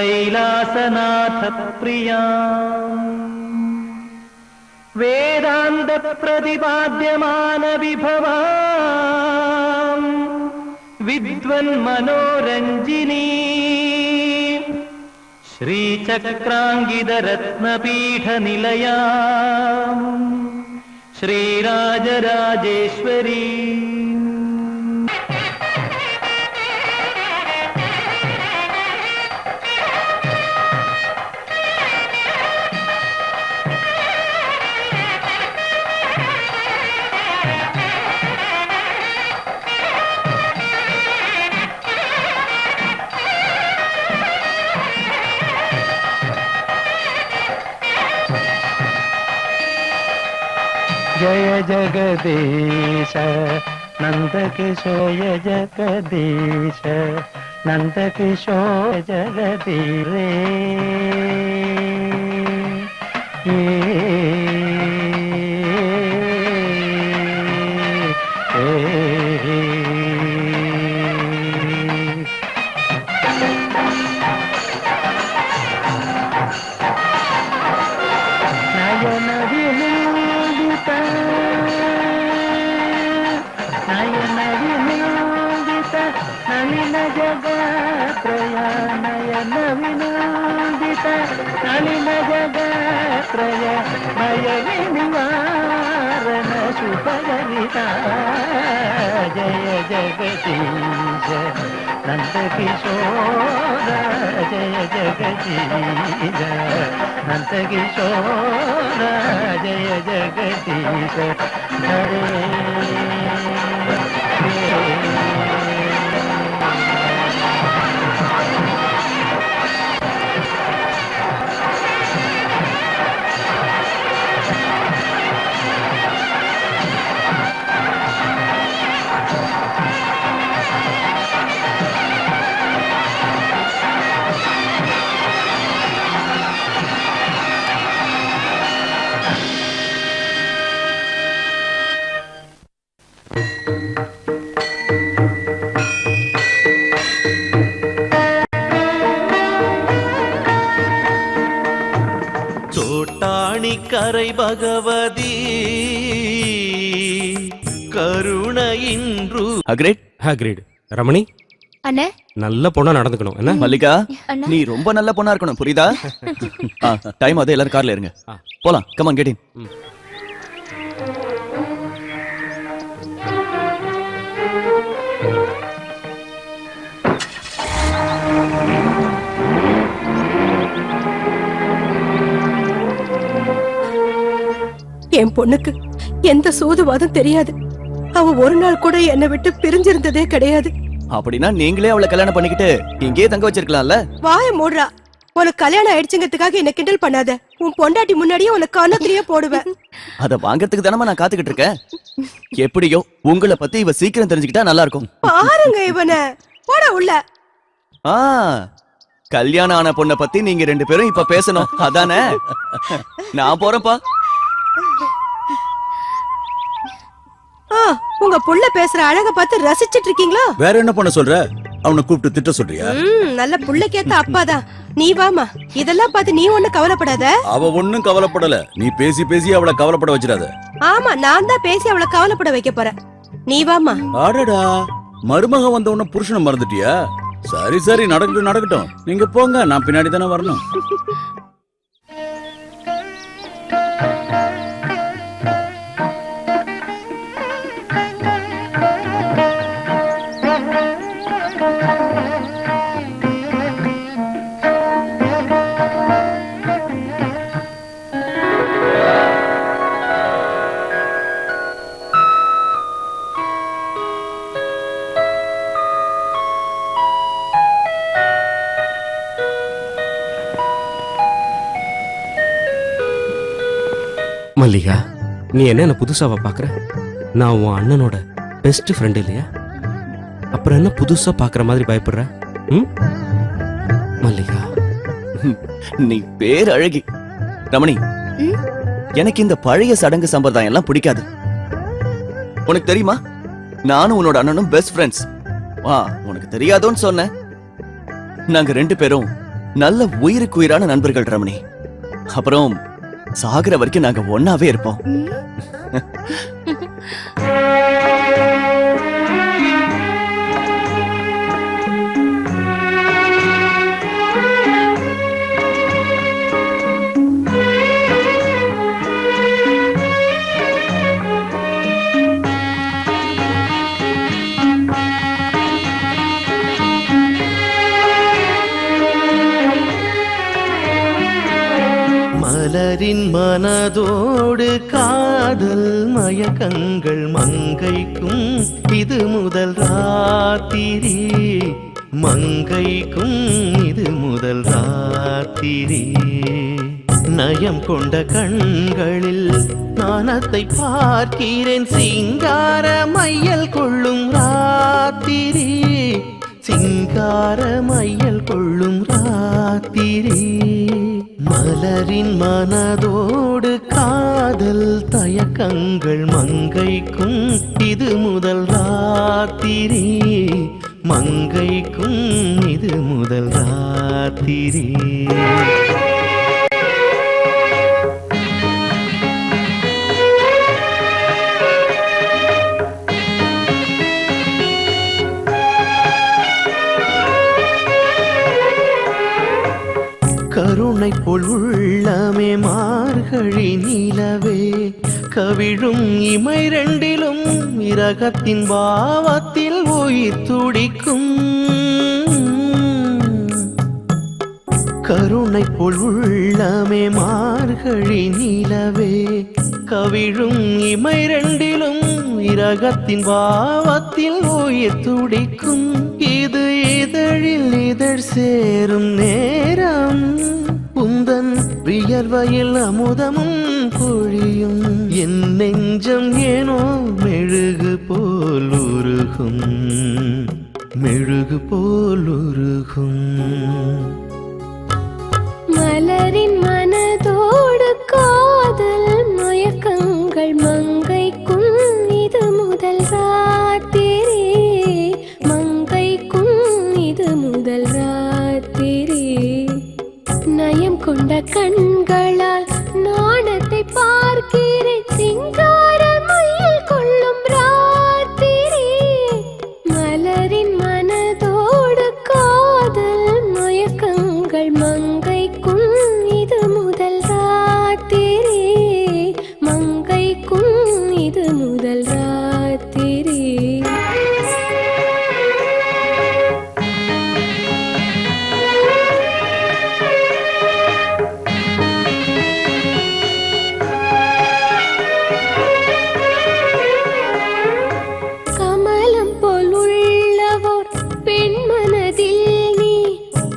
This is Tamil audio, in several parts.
कैलासनाथ प्रिया वेदांत प्रतिपाद्यमान विभवा विद्वन् मनोरंजिनी श्रीचक्रांगिद रत्नपीठ निलया श्रीराजराजेश्वरी जय जगदीश नंदकिशोर जगदीश नंदकिशोर जगदीरे नलिन जगत्रय नयन विनोदित नलिन जगत्रय भय निवारण सुभगविता जय जगदीश नंदकिशोर जय जगदीश नंदकिशोर जय जगदीश हरे கரை பகவதி கருணையின்று அக்ரேட் ரமணி அண்ணே நல்ல பொண்ணா நடந்துக்கணும் என்ன மல்லிகா நீ ரொம்ப நல்ல பொண்ணா இருக்கணும் புரியுதா டைம் அதே எல்லாரும் கார்ல இருங்க போலாம் கம் ஆன் கெட் இன் என் பொண்ணுக்கு எந்த சூதுவாதம் தெரியாது. அவ ஒரு நாள் கூட என்னை விட்டு பிரிஞ்சிருந்ததே கிடையாது. அப்படின்னா நீங்களே அவளை கல்யாணம் பண்ணிக்கிட்டு இங்கேயே தங்க வச்சிருக்கலாம்ல. வாய மூடுறா. உனக்கு கல்யாணம் ஆயிடுச்சுங்கிறதுக்காக என்ன கிண்டல் பண்ணாத. உன் பொண்டாட்டி முன்னாடியே உனக்கு கண்ணத்திலேயே போடுவேன். அத வாங்கறதுக்கு தானமா நான் காத்துக்கிட்டு இருக்கேன். எப்படியோ உங்களை பத்தி இவ சீக்கிரம் தெரிஞ்சுக்கிட்டா நல்லா இருக்கும். பாருங்க இவனை. போட உள்ள. கல்யாணம் ஆன பொண்ணை பத்தி நீங்க ரெண்டு பேரும் இப்ப பேசணும் அதானே? நான் போறேன்ப்பா. உங்க புள்ள பேசுற அழக பார்த்து ரசிச்சிட்டு இருக்கீங்களா? வேற என்ன பண்ண சொல்ற? அவனை கூப்பிட்டு திட்ட சொல்றியா? நல்ல புள்ளைக்கேத்த அப்பாதான். நீ வாமா. இதெல்லாம் பார்த்து நீ ஒண்ணு கவலைப்படாத. அவ ஒண்ணும் கவலைப்படல. நீ பேசி பேசி அவளை கவலைப்பட வச்சிடாத. ஆமா, நான் தான் பேசி அவளை கவலைப்பட வைக்க போறேன். நீ வாமா. ஆடடா, மருமக வந்த உடனே புருஷனை மறந்துட்டியா? சரி சரி, நடக்கட்டும். நீங்க போங்க, நான் பின்னாடி தானே வரணும். மல்லிகா, நீ என்ன புதுசாவா பாக்குற? நான் உன் அண்ணனோட பெஸ்ட் ஃப்ரெண்ட் இல்லையா? அப்புறம் என்ன புதுசா பாக்குற மாதிரி பயப்படுற? மல்லிகா, நீ பேர் அழகி. ரமணி, எனக்கு இந்த பழைய சடங்கு சம்பிரதாயம் எல்லாம் பிடிக்காது. உனக்கு தெரியுமா, நானும் உன்னோட அண்ணனும் பெஸ்ட் ஃப்ரெண்ட்ஸ். உனக்கு தெரியாதோன்னு சொன்ன. நாங்க ரெண்டு பேரும் நல்ல உயிருக்கு உயிரான நண்பர்கள் ரமணி. அப்புறம் சாகுற வரைக்கும் நாங்க ஒன்னாவே இருப்போம். மலரின் மனதோடு காதல் மயக்கங்கள் மங்கைக்கும் இது முதல் ராத்திரி, மங்கைக்கும் இது முதல் ராத்திரி. நயம் கொண்ட கண்களில் நாணத்தை பார்க்கிறேன், சிங்கார மையல் கொள்ளும் ராத்திரி, சிங்கார மையல் கொள்ளும் ராத்திரி. மலரின் மனதோடு காதல் தயக்கங்கள் மங்கைக்கும் இது முதல் ராத்திரி, மங்கைக்கும் இது முதல் ராத்திரி. கருணை போல் உள்ளமே மார்கழி நிலவே, கவிழும் இமை ரெண்டிலும் இரகத்தின் பாவத்தில் உயிர் துடிக்கும். கருணை போல் உள்ளமே மார்கழி நிலவே, கவிழும் இமை ரெண்டிலும் இரகத்தின் பாவத்தில் உயிர் துடிக்கும். இது இதழில் இதழ் சேரும் நேரம், உந்தன் வியர்வையில் அமுதமும் பொழியும். என் நெஞ்சம் ஏனோ மெழுகு போல் உருகும், மெழுகு போல் உருகும். மலரின் மனதோடு காதல் மயக்கங்கள் மங்கைக்கும் இது முதல் ராத்திரி, மங்கைக்கும் இது முதல் ராத்திரி. நயம் கொண்ட கண்களால் நாணத்தை பார்க்கிறேன், சிங்கார மையில் கொள்ளும் ராத்திரி. மலரின் மனதோடு காதல் மயக்கங்கள் மங்கைக்கும் இது முதல் ராத்திரி, மங்கைக்கும் இது முதல் ராத்திரி. கமலம் போல் உள்ளவோர் பெண் மனதில் நீ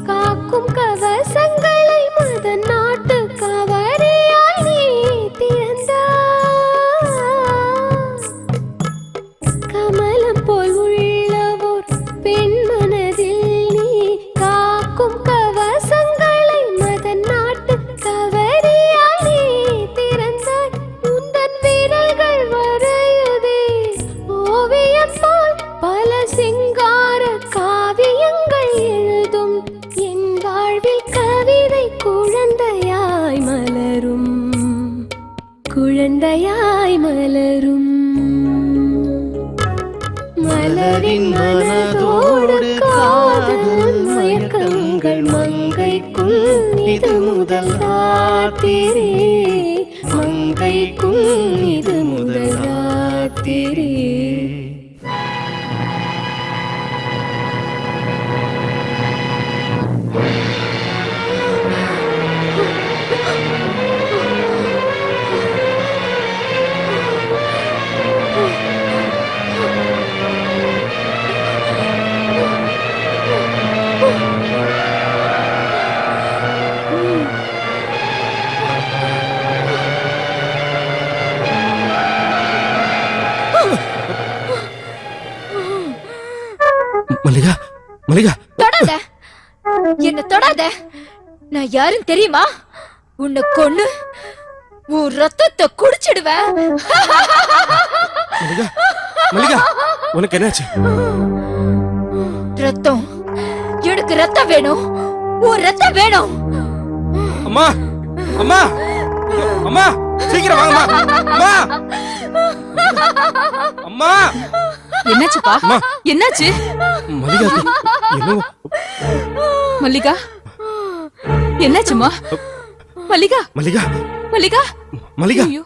காக்கும் கவசங்களை மத நாட்டு கவரியாய் நீ திறந்தாய். கமலம் போல் உள்ளவோர் பெண் மனதில் நீ காக்கும் கவசங்களை மத நாட்டு கவரியாய் நீ திறந்தாய். உந்தன் விரல்கள் வரையுதே ஓவியம் போல் பல சிங்கார காவியங்கள் எழுதும். என் வாழ்வில் கவிதை குழந்தையாய் மலரும், குழந்தையாய் மலரும். மலரின் மனதோடு காதல் மயக்கங்கள் மங்கைக்கும் இது முதல் ராத்திரி, மங்கைக்கும் இது முதல் ராத்திரி. மல்லிகா, மல்லிகா, தொடாத, என்ன தொடாத. நான் யாருன்னு தெரியுமா? உன்னை கொன்னு உன் ரத்தத்தை குடிச்சிடுவேன். மல்லிகா, மல்லிகா, உனக்கு என்னாச்சு? ரத்தம், எனக்கு ரத்தம் வேணும். உன் ரத்தம் வேணும். அம்மா அம்மா அம்மா சீக்கிரம் வாங்கம்மா. அம்மா அம்மா என்னாச்சுப்பா? அம்மா. என்னாச்சு? மல்லிகா என்னவோ மல்லிகா என்னாச்சுமா? மல்லிகா மல்லிகா மல்லிகா மல்லிகா ஐயோ.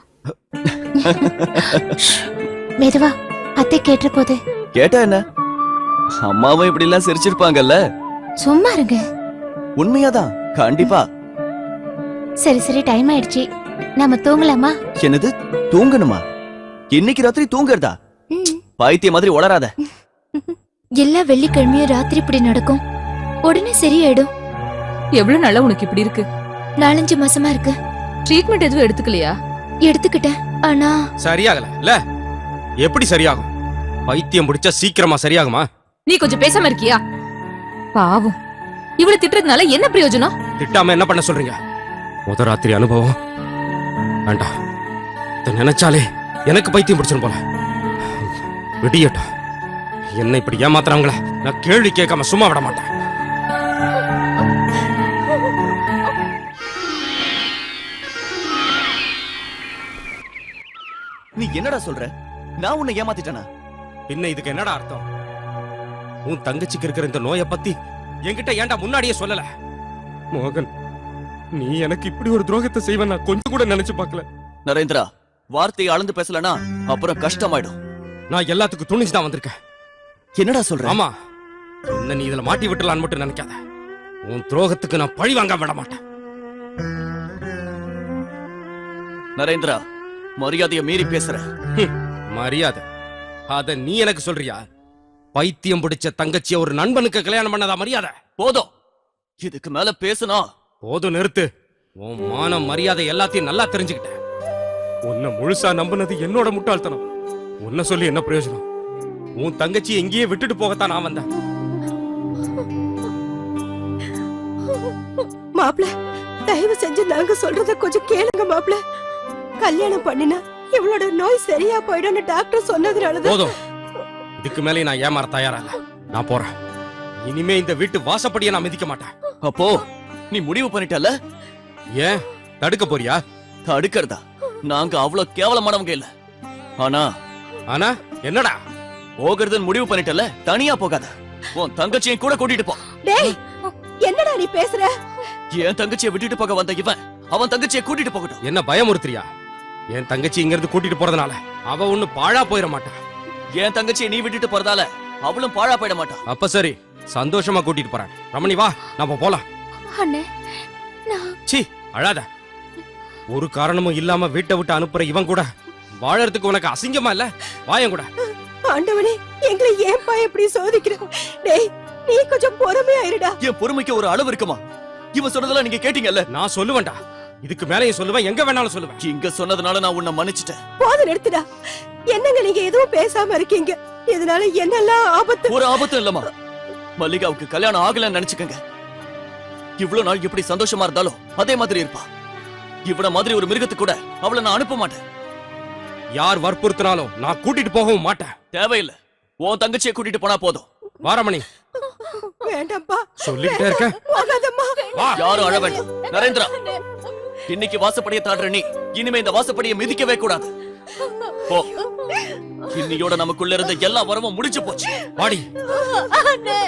மெதுவா அத்தை கேட்ட போது கேட்டா என்ன? அம்மாவும் இப்படி எல்லாம் சிரிச்சிருப்பாங்கல்ல. சும்மா இருங்க. உண்மையாதான், கண்டிப்பா. சரி சரி டைம் ஆயிடுச்சு, நாம தூங்கலாமா? என்னது, தூங்கணுமா? இன்னைக்கு ராத்திரி தூங்குறதா? பைத்திய மாதிரி உளராத. எல்லா வெள்ளிக்கிழமையும் ராத்திரி இப்படி நடக்கும். உடனே சரியாயிடும். எவ்வளவு நாளா உனக்கு இப்படி இருக்கு? 4-5 மாசமா இருக்கு. ட்ரீட்மெண்ட் எதுவும் எடுத்துக்கலையா? எடுத்துக்கிட்டேன். ஆனா சரியாகல இல்ல? எப்படி சரியாகும்? பைத்தியம் பிடிச்சா சீக்கிரமா சரியாகுமா? நீ கொஞ்சம் பேசாம இருக்கியா? பாவம், இவ்வளவு திட்டுறதுனால என்ன பிரயோஜனம்? திட்டாம என்ன பண்ண சொல்றீங்க? முத ராத்திரி அனுபவம் வேண்டாம். இதை நினைச்சாலே எனக்கு பைத்தியம் பிடிச்சிரும் போல. விடியட்டும். என்ன இப்படி ஏமாத்துறாங்களே, நான் கேள்வி கேட்காம சும்மா விட மாட்டேன். நீ என்னடா சொல்ற? நான் உன்னை ஏமாத்திட்டேனா? பின்ன இதுக்கு என்னடா அர்த்தம்? உன் தங்கச்சிக்கு இருக்கிற இந்த நோயை பத்தி என்கிட்ட ஏன்டா முன்னாடியே சொல்லல? மோகன், நீ எனக்கு இப்படி ஒரு துரோகத்தை செய்வேன் நான் கொஞ்சம் கூட நினைச்சு பார்க்கல. நரேந்திரா, வார்த்தையை அளந்து பேசலனா அப்புறம் கஷ்டமாயிடும். நான் எல்லாத்துக்கும் துணிஞ்சு தான் வந்திருக்கேன். என்னடா சொல்ற? ஆமா, என்ன நீ இதுல மாட்டி விட்டுலான்னு மட்டும் நினைக்காத. உன் துரோகத்துக்கு நான் பழி வாங்க விட மாட்டேன். நரேந்திரா, மரியாதையை மீறி பேசுற. மரியாதை அத நீ எனக்கு சொல்றியா? பைத்தியம் பிடிச்ச தங்கச்சிய ஒரு நண்பனுக்கு கல்யாணம் பண்ணதா மரியாதை? போதும், இதுக்கு மேல பேசுனா போதும், நிறுத்து. உன் மானம் மரியாதை எல்லாத்தையும் நல்லா தெரிஞ்சுக்கிட்டேன். உன்னை முழுசா நம்பினது என்னோட முட்டாள்தனம். உன்னை சொல்லி என்ன பிரயோஜனம்? உன் தங்கச்சி எங்கேயே விட்டுட்டு போகத்தான் நான் வந்தேன். மாப்பிள, தயவு செஞ்சு நாங்க சொல்றத கொஞ்சம் கேளுங்க மாப்பிள. கல்யாணம் பண்ணினா இவளோட நோய் சரியா போயிடும்னு டாக்டர் சொன்னதுனாலதான். போதும், இதுக்கு மேலே நான் ஏமாற தயாரா இல்ல. நான் போறேன். இனிமே இந்த வீட்டு வாசப்படியை நான் மிதிக்க மாட்டேன். அப்போ நீ முடிவு பண்ணிட்டல? ஏன் தடுக்க போறியா? தடுக்கிறதா? நாங்க அவ்வளவு கேவலமானவங்க இல்ல. ஆனா ஆனா என்னடா? போகிறதுன்னு முடிவு பண்ணிட்டல, தனியா போகாத. உன் தங்கச்சியை கூட கூட்டிட்டு போ. டேய், என்னடா நீ பேசுற? என் தங்கச்சியை விட்டுட்டு போக வந்த இவன் அவன் தங்கச்சியை கூட்டிட்டு போகட்டும். என்ன பயமுறுத்துறியா? என் தங்கச்சி இங்க இருந்து கூட்டிட்டு போறதுனால அவ ஒண்ணு பாழா போயிட மாட்டா. என் தங்கச்சியை நீ விட்டுட்டு போறதால அவளும் பாழா போயிட மாட்டான். அப்ப சரி, சந்தோஷமா கூட்டிட்டு போறேன். ரமணி வா, நாம போலாம். அண்ணே, நான் சீ, அழாத. ஒரு காரணமும் இல்லாம வீட்டை விட்டு அனுப்புற இவன் கூட வாழறதுக்கு உனக்கு அசிங்கமா இல்ல? வாயன் கூட. ஆண்டவனே, எங்களை ஏன்பா இப்படி சோதிக்கிற? டேய், நீ கொஞ்சம் பொறுமையா இருடா. என் பொறுமைக்கு ஒரு அளவு இருக்குமா? இவன் சொன்னதெல்லாம் நீங்க கேட்டீங்கல்ல? நான் சொல்லுவேன்டா. இதுக்கு மேலேயும் சொல்லுவேன், எங்க வேணாலும் சொல்லுவேன். இங்க சொன்னதுனால நான் உன்னை மன்னிச்சிட்டேன். போதும், நிறுத்துடா. என்னங்க நீங்க எதுவும் பேசாம இருக்கீங்க? இதனால என்னெல்லாம் ஆபத்து? ஒரு ஆபத்தும் இல்லமா. மல்லிகாவுக்கு கல்யாணம் ஆகலன்னு நினைச்சுக்கங்க. இவ்வளவு நாள் இப்படி சந்தோஷமா இருந்தாலும் அதே மாதிரி இருப்பா. இவன மாதிரி ஒரு மிருகத்துக்கு கூட அவளை நான் அனுப்ப மாட்டேன். யார் வற்புறுத்தினாலும் நான் கூட்டிட்டு போகவும் மாட்டேன். தேவையில்லை. உன் தங்கச்சியை கூட்டிட்டு போனா போதும். வாரமணி, வேண்டாம்ப்பா. சொல்லிக்கிட்டே இருக்க. போகாதம்மா. வா. யாரும் அழ வேண்டாம். நரேந்திரா, இன்னைக்கு வாசப்படியை தாடுற நீ இனிமே இந்த வாசப்படியை மிதிக்கவே கூடாது. போ. இன்னையோட நமக்குள்ள இருந்த எல்லா வரவும் முடிஞ்சு போச்சு. வாடி. அண்ணே.